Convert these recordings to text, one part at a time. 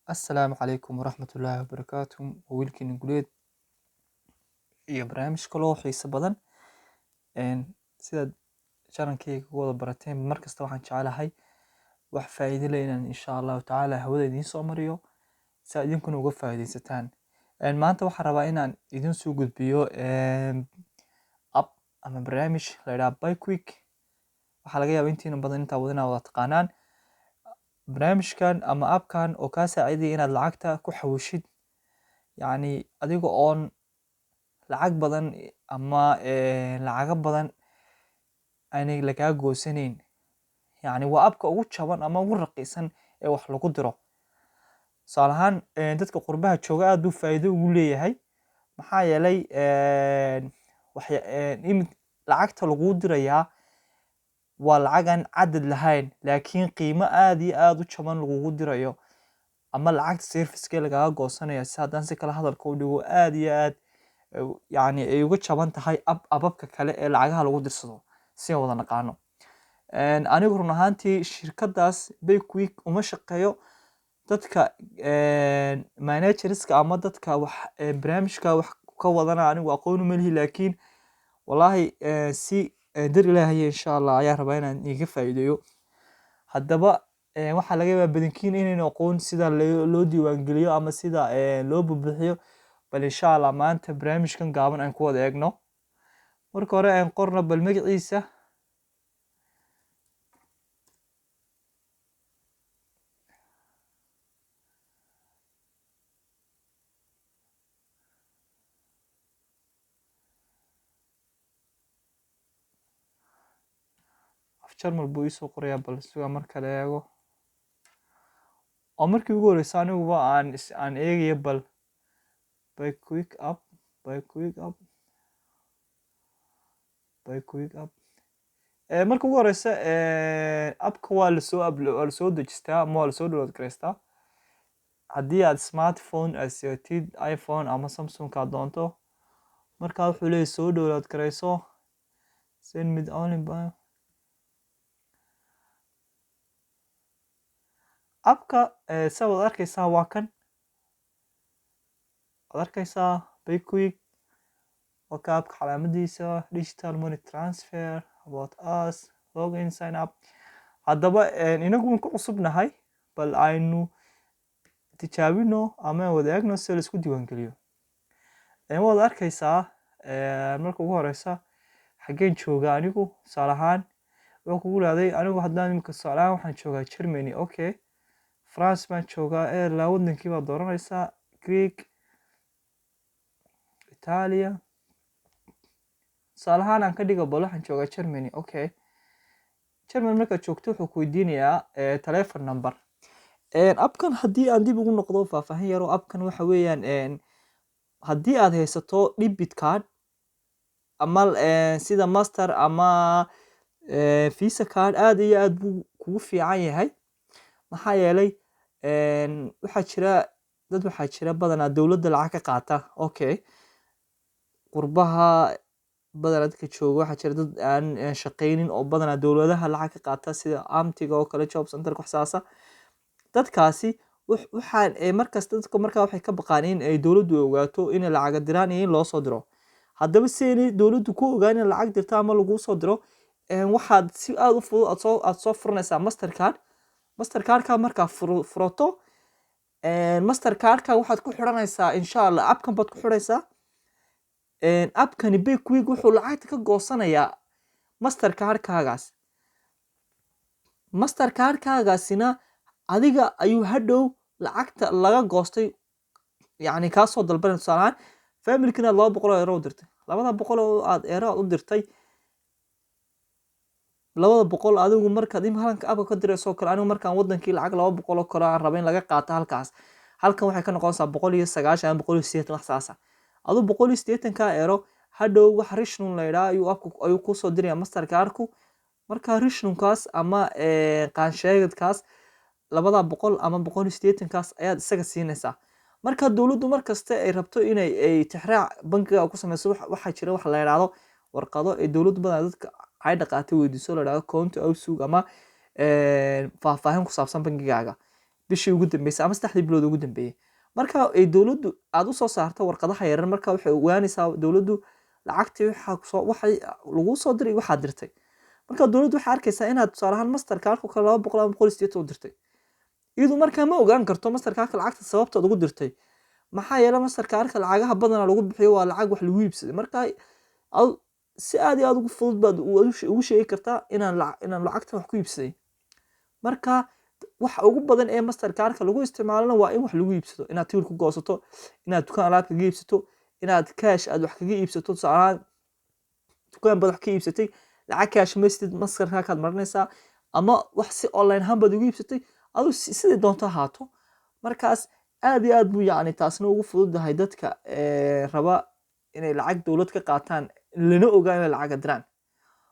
Asalaamu calaykum waraxmatullaahi wabarakaatuh. Waa wiilkiina guleed iyo barnaamij kale oo xiiso badan. Sidaad channelkayga uga wada barateen, markasta waxaan jeclahay wax faa'iido leh inaan insha Allahu tacaala hawada idiin soo mariyo si aad idinkuna uga faa'iidaysataan. Maanta waxaan rabaa inaan idin soo gudbiyo app ama barnaamij la yidhaahdo BuyQuick. Waxaa laga yaabaa intiina badan intaa wadana wada taqaanaan barnaamijkan ama appkan oo kaa saacidaya inaad lacagta ku xawishid, yacni adiga oon lacag badan ama lacaga badan aanay lagaa goosanayn. Yacni waa appka ugu jaban ama ugu raqiisan ee wax lagu diro. Tusaale ahaan dadka qurbaha jooga aad buu faa'iido ugu leeyahay, maxaa yeelay lacagta lagu dirayaa waa lacag aan cadad lahayn, laakiin qiimo aad iyo aad u jaban lagugu dirayo, ama lacagta service-ka lagaga goosanaya si haddaan si kala hadalka u dhigo aad iyo aad yacni ay uga jaban tahay ababka kale ee lacagaha lagu dirsado si aan wada naqaano. Anigu run ahaantii shirkadaas BuyQuick uma shaqeeyo dadka managerska ama dadka wax barnaamijka wax ka wadana anigu aqoon uma lihi, laakiin wallahi si dar ilaahay insha Allah ayaan rabaa inaan iga faa'iideeyo. Haddaba waxaa laga yaabaa badankiin inaynu aqoon sida loo diiwaangeliyo ama sida loo buuxiyo, bal insha Allah maanta barnaamijkan gaaban aan ku wada eegno. Marka hore aan qorno bal magaciisa. Jarmal buu isoo qorayaa, bal sugaa marka la eego. Oo markii ugu horreysay aniguba aan eegayo bal BuyQuick app. Marka ugu horreysa appka waa lasoo dejistaa ama waa lasoo download gareystaa. Haddii aad smartphone aad sidatid iPhone ama Samsung ka doonto, markaa wuxuu leeyahay soo download gareyso send me only by appka. Saa wad arkaysaa waa kan wad arkaysaa BuyQuick waa ka appka calaamadiisa digital money transfer about us login sign up. Haddaba inagu ku cusubnahay, bal aynu tijaabino ama wada eegno si la isku diiwaangeliyo. Wad arkaysaa marka ugu horreysa xageen jooga anigu tusaale ahaan wuxuu kugu leeyahay anigu haddaan imika tusaale ahaan waxaan joogaa Germany. Okay, France baan joogaa, la wadankii baad dooranaysaa, Greek, Italia. Tusaale ahaan aan ka dhigo bal waxaan joogaa Germany. Okay, Germany markaad joogto wuxuu ku weydiinayaa telephone number. Appkan haddii aan dib ugu noqdo faahfaahin yar oo appkan waxa weeyaan haddii aad haysato debit card ama sida master ama visa card aad iyo aad buu kugu fiican yahay. Maxaa yeelay waxaa jira badanaa dowladda lacag ka qaata. Okay, qurbaha badanaa dadka jooga waxaa jira dad aan shaqaynin oo badanaa dowladaha lacag ka qaata sida amtiga oo kale, job center wax saasa. Dadkaasi waxaan markasta dadka markaa waxay ka baqaan in ay dowladdu ogaato in lacag diraan iyo in loo soo diro. Haddaba si ay dowladdu ku ogaan in lacag dirta ama lagu soo diro, waxaad si aad u fudud aad soo furanaysaa Mastercard. Mastercard-ka markaa furato, Mastercard-ka waxaad ku xiranaysaa insha Allah appkan baad ku xiraysaa. Appkani BuyQuick wuxuu lacagta ka goosanayaa Mastercard-kaagaas. Mastercard-kaagaasina adiga ayuu hadhow lacagta laga goostay yacni kaa soo dalbanaya. Tusaale ahaan family-kina 200 euro u dirtay, 200 oo aad euro u dirtay, 200 adigu markaad halka appka ka dirayso kale anigu markaan wadankii lacag 200 oo kale aan rabo in laga qaato halkaas, halkan waxay ka noqonaysaa 190 ama 180 wax saasa. Adu 180 euro hadhow wax rishnun la yiraahdo ayuu ku soo diraya Mastercard-ku. Marka rishnunkaas ama qaansheegadkaas 200 ama 180kaas ayaad isaga siinaysaa. Marka dowladdu markasta ay rabto inay tixraac bankiga ku sameyso, waxaa jira wax la yiraahdo warqado ee dowladdu badanaa dadka ay dhaqaatay weydiiso la yiraahdo account awsuug ama faahfaahin ku saabsan bangigaaga. bishii ugu dambeysay ama 3 bilood ugu dambeeyay marka ay dawladdu aad u soo saarto warqadaha yaryar marka waxay ogaanaysaa dawladdu lacagtii waxay lagu soo diray waxaad dirtay marka dawladdu waxay arkaysaa inaad tusaalahaan Mastercard-ka kale 200 ama 180 u dirtay iyadoo markaa ma ogaan karto Mastercard-ka lacagta sababta ugu dirtay maxaa yeelay Mastercard-ka lacagaha badan lagu bixiyo waa lacag wax lagu iibsaday marka si aad iyo aad ugu fudud baad ugu sheegi kartaa inaan lacagta wax ku iibsaday marka waxa ugu badan ee Mastercard-ka lagu isticmaalana waa in wax lagu iibsado inaad tiir ku goosato inaad dukaan alaab kaga iibsato inaad cash aad wax kaga iibsato tusaalahaan dukaan baad wax ka iibsatay lacag cash meestid Mastercard-kaad marinaysaa ama wax si online ahaan baad ugu iibsatay aduu sidii doonto haato markaas aad iyo aad buu yacni taasna ugu fududahay dadka raba inay lacag dawlad ka qaataan lana ogaan inay lacag diraan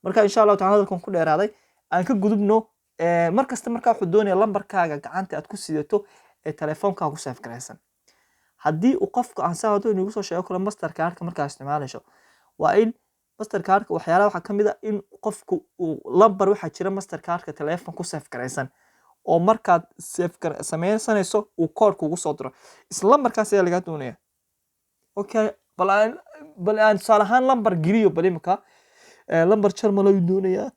marka insha Allah taala halkan ku dheeraaday aan ka gudubno markasta marka wuxuu doonayaa lambarkaaga gacanta aad ku sidato ee telefoonkaaga ku save gareysan haddii uu qofku aan saa hado inuu soo sheego kala Mastercard-ka markaa isticmaalayso waa in Mastercard-ka waxyaalaha waxa kamid ah in qofku uu lambar waxa jira Mastercard-ka telefoon ku save gareysan oo markaad save sameynayso uu code kugu soo diro isla markaas ayaa laga doonayaa okay bal aan tusaalahaan lambar geliyo bal imika lambar Jarmal ayuu doonayaa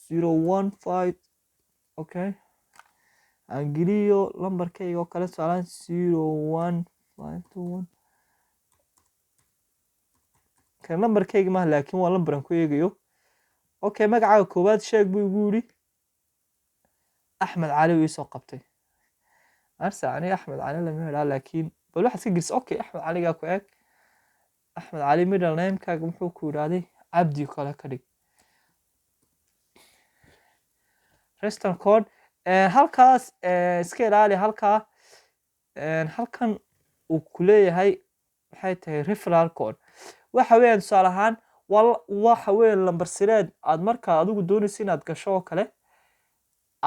015 okay aan geliyo lambarkayga oo kale tusaalahaan 01521 kan lambarkayga ma laakiin waa lambar aan ku eegayo okay magacaaga koobaad sheeg buu igu yiri أحمد علي ويسو قبتي أرسل عني أحمد علي لم يهلا لكن بل واحد سجلس أوكي أحمد علي جاكو إيه أحمد علي ميدل نيم كاج محوكو رادي عبدي كلا كري ريستون كود هالكاس سكيل علي هالكا هالكان وكلية هاي حيته ريفرال كود وحوين صالحان وحوين لمبرسيراد عاد مركا أدوك دوني سيناد كشو كله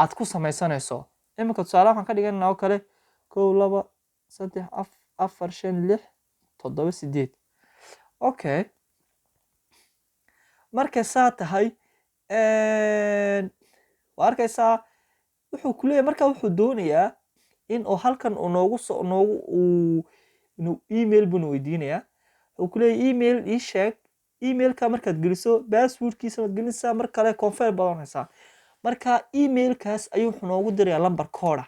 aad ku samaysanayso imika tusaale waxaan ka dhiganaa oo kale 1 2 3 4 5 6 7 8 okay marka saa tahay waa arkaysaa wuxuu ku leeyahay marka wuxuu doonayaa in oo halkan uu inuu email buu weydiinayaa wuxuu ku leeyahay email ii sheeg emailka markaad geliso passwordkiisa waad gelinaysaa mar kale confirm badanaysaa marka emailkaas ayuu wuxuu noogu dirayaa lambar code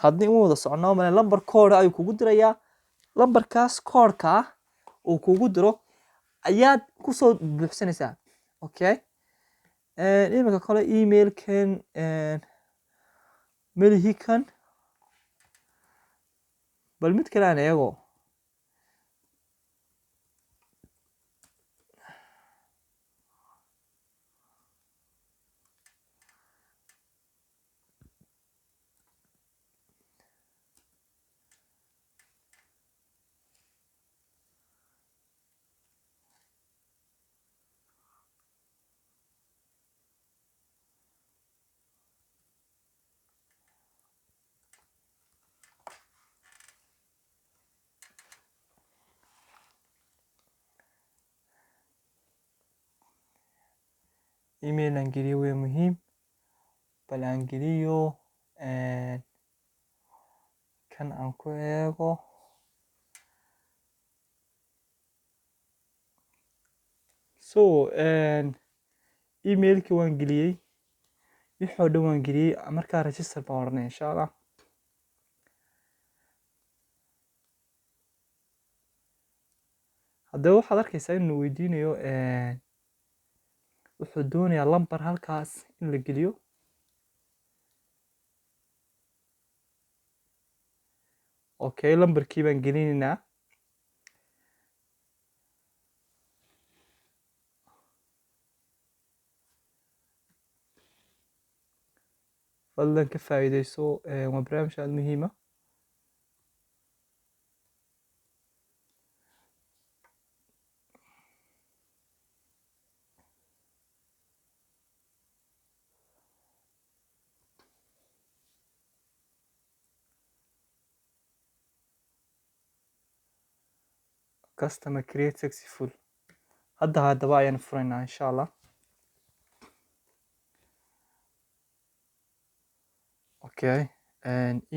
haddii uu wada socono ma lambar code ayuu kugu dirayaa lambarkaas code-ka uu kugu diro ayaad ku soo buuxsanaysaa okay imika kale emailkan melihikan bal mid kale aan eego email aan geliyo waa muhiim bal aan geliyo kan aan ku eego so emailkii waan geliyey wixii dhan waan geliyey markaa register baan oranay insha Allah haddaba waxaad arkaysaa inuu weydiinayo wuxuu doonayaa lambar halkaas in la geliyo okay lambarkii baan gelinaynaa fadlan ka faa'iideyso waa barnaamij aad muhiim ah customer create successful haddaba ayaan furaynaa insha Allah okay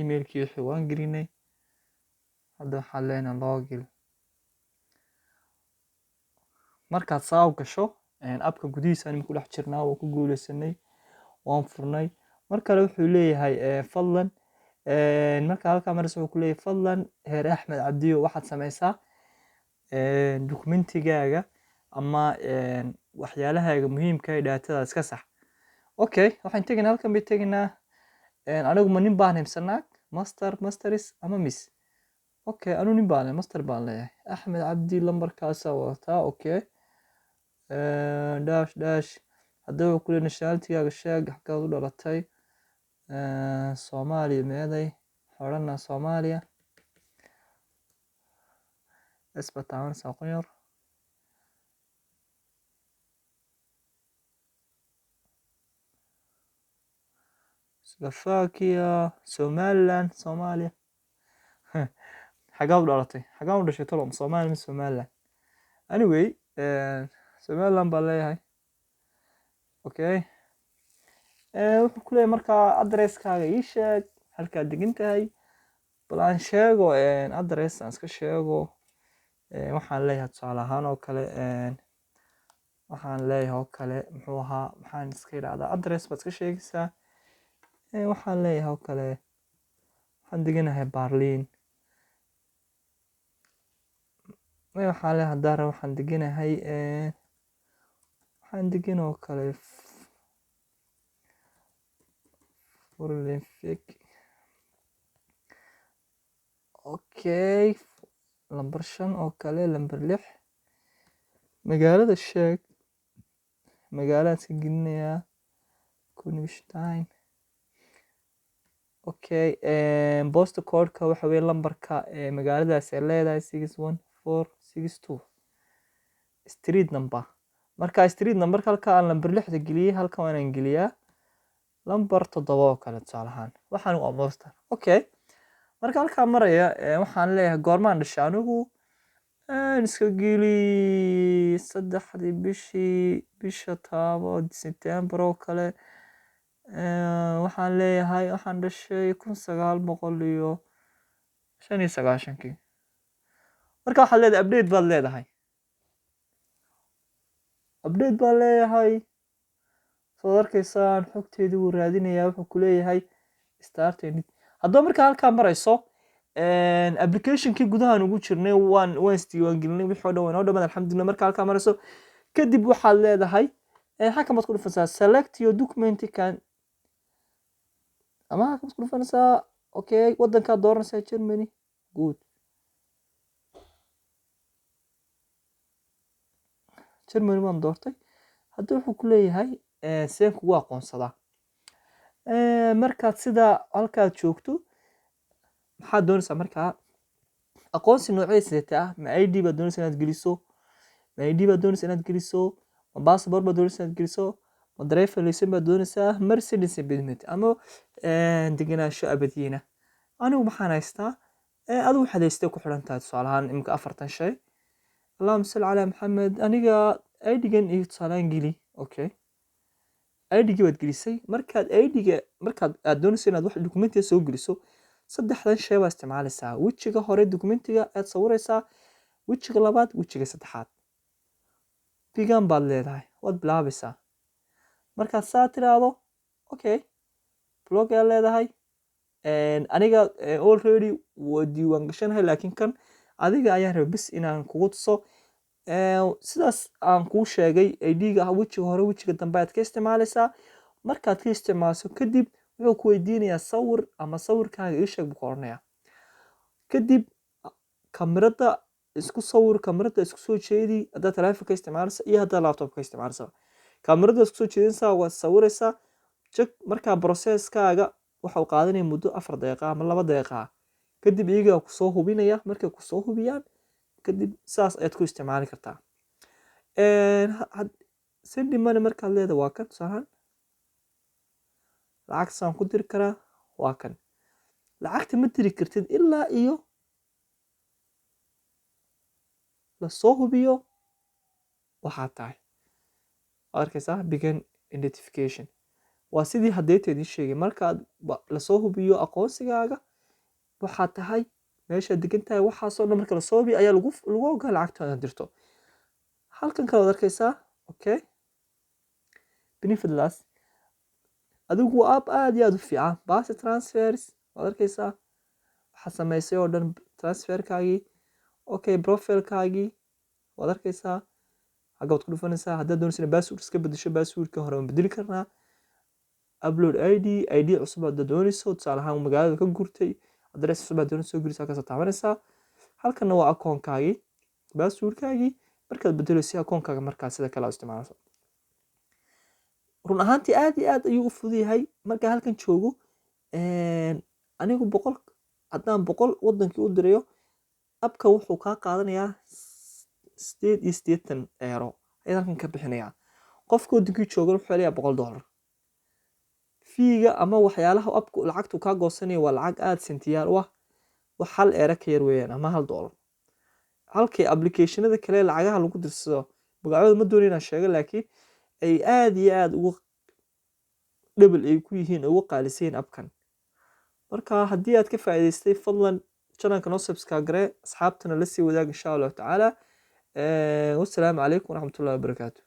emailkii wixii waan gelinay hadda waxaan leenahay login markaad saa u gasho appka gudihiisa aan ku dhex jirnaa waan ku guuleysanay waan furnay mar kale wuxuu leeyahay fadlan marka halkaa maris wuxuu ku leeyahay fadlan heer Axmed Cabdiyo waxaad sameysaa dokumentigaaga ama waxyaalahaaga muhiimka ah daatada iska sax okay waxaan tegaynaa halkan bay tegaynaa anigu ma nin baan himsanaa masteris ama miss okay anu nin baan master baan leeyahay Axmed Cabdi lambarkaasa wataa okay dash haddaba wuxuu ku leeyahay nationalitigaaga sheeg xaggaad u dhalatay Soomaaliya meeday xorana Soomaaliya isbataan saqoyor Slovakia Somaliland Soomaaliya xaggaad u dhalatay xaggaan u dhashay tolom Soomaaliya mise Somaliland anyway Somaliland baan leeyahay okay wuxuu ku leeyahay markaa addresskaaga ii sheeg halkaad degan tahay bal aan sheego address aan iska sheego waxaan leeyahay tusaale ahaan oo kale waxaan leeyahay oo kale muxuu ahaa maxaan iska yiraahdaa address baad iska sheegaysaa waxaan leeyahay oo kale waxaan deganahay Berlin waxaan leeyahay haddaan rabo waxaan deganahay waxaan degan oo kale Olympic okay lambar 5 oo kale lambar 6 magaalada sheeg magaalada iska gelinayaa Kunishstein okay post code-ka waxa weeye lambarka magaaladaas ay leedahay 61462 street number marka street number halka aan lambar 6 geliyay halka waan aan geliyaa lambar 7 oo kale tusaale ahaan waxaan u amoostaa okay marka halka maraya waxaan leeyahay goormaan dhashay anigu iska geli 3 bisha taabo September oo kale waxaan leeyahay waxaan dhashay 1995 marka waxaad leedahay update baad leedahay update baan leeyahay soo arkaysaan xogteedii wuu raadinayaa wuxuu ku leeyahay start edit haddaba marka halkaa marayso applicationkii gudahaan ugu jirnay waan isdiiwaan gelinay wixii oo dhan waan oo dhammaan alxamdulillah marka halkaa marayso kadib waxaad leedahay halkan baad ku dhufanaysaa select your document can ama halkan baad ku dhufanaysaa okay waddankaad dooranaysaa Germany good Germany waan doortay hadda wuxuu ku leeyahay seen kugu aqoonsadaa markaad sida halkaad joogto maxaad doonaysaa markaa aqoonsi noocyadiisa ma ID baad doonaysaa inaad geliso ma ID baad doonaysaa inaad geliso ma passport baad doonaysaa inaad geliso ma driver license baad doonaysaa ma residence permit ama degenaansho abadiina anigu maxaan haystaa adigu waxaad haystay ku xiran tahay tusaale ahaan imika 4 shay اللهم صل على محمد aniga ID-gan iyo tusaalaan geli okay ID-ga waad gelisay markaad ID-ga aad doonayso inaad wax dokumentiga soo geliso saddexdan shay baad isticmaalaysaa wejiga hore dokumentiga aad sawiraysaa wejiga labaad wejiga saddexaad bigan baad leedahay waad bilaabaysaa markaad saa tiraahdo okay blog aad leedahay aniga already waa diiwaan gashanahay laakiin kan adiga ayaa rabay bis inaan kugu tuso sidaas aan kuu sheegay ID-ga wejiga hore wejiga dambe aad ka isticmaalaysaa markaad ka isticmaasho kadib wuxuu ku weydiinayaa sawir ama sawirkaaga ii sheeg buu ku oranayaa kadib kamarada isku sawir kamarada isku soo jeedi haddaad telefoonka isticmaalaysa iyo haddaad laptopka isticmaalaysa kamarada isku soo jeedinaysaa waad sawiraysaa check markaa processkaaga waxa uu qaadanaya muddo 4 daqiiqo ama 2 daqiiqo kadib iyaga ku soo hubinaya markay ku soo hubiyaan kadib saas ayaad ku isticmaali kartaa send money markaad leedahay waa kan tusaale lacag saan ku diri karaa waa kan lacagta ma diri kartid ilaa iyo la soo hubiyo waxaa tahay arkaysaa begin identification waa sidii haddeeta idiin sheegay markaad lasoo hubiyo aqoonsigaaga waxaad tahay meeshaad degan tahay waxaasoo dhan marka lasoo hubiyo ayaa lagu ogaa lacagta inaad dirto halkan kale waad arkaysaa okay benefitless adigu waa app aad iyo aad u fiican basi transfers waad arkaysaa waxaad samaysay oo dhan transferkaagii okay profilekaagii waad arkaysaa xagga waad ku dhufanaysaa haddaad doonaysa password iska bedesho passwordka hore waan bedeli karnaa upload id cusub haddaad doonayso tusaale ahaan magaalada ka gurtay address cusub haddaad doonayso soo gelisaa halkaas taabanaysaa halkanna waa akoonkaagii passwordkaagii markaad bedelayso akoonkaaga markaa sida kale aad isticmaalayso run ahaantii aad iyo aad ayuu u fudud yahay marka halkan joogo anigu 100 haddaan 100 wadankii u dirayo abka wuxuu kaa qaadanayaa 88 euro ayaan halkan ka bixinayaa qofka wadankii jooga wuxuu helayaa $100 fiiga ama waxyaalaha abku lacagtu kaa goosanaya waa lacag aad sentiyaal u ah wax hal euro ka yar weeyaan ama $1 halkii applicationada kale lacagaha lagu dirsado magacyada ma doonayo inaan sheego laakiin ay aad iyo aad ugu double ay ku yihiin ugu qaalisayn abkan marka haddii aad ka faa'iidaystay fadlan channelka noo subscribe garee asxaabtana la sii wadaag insha Allah tacaala wassalaamu calaykum waraxmatullaahi wabarakaatuh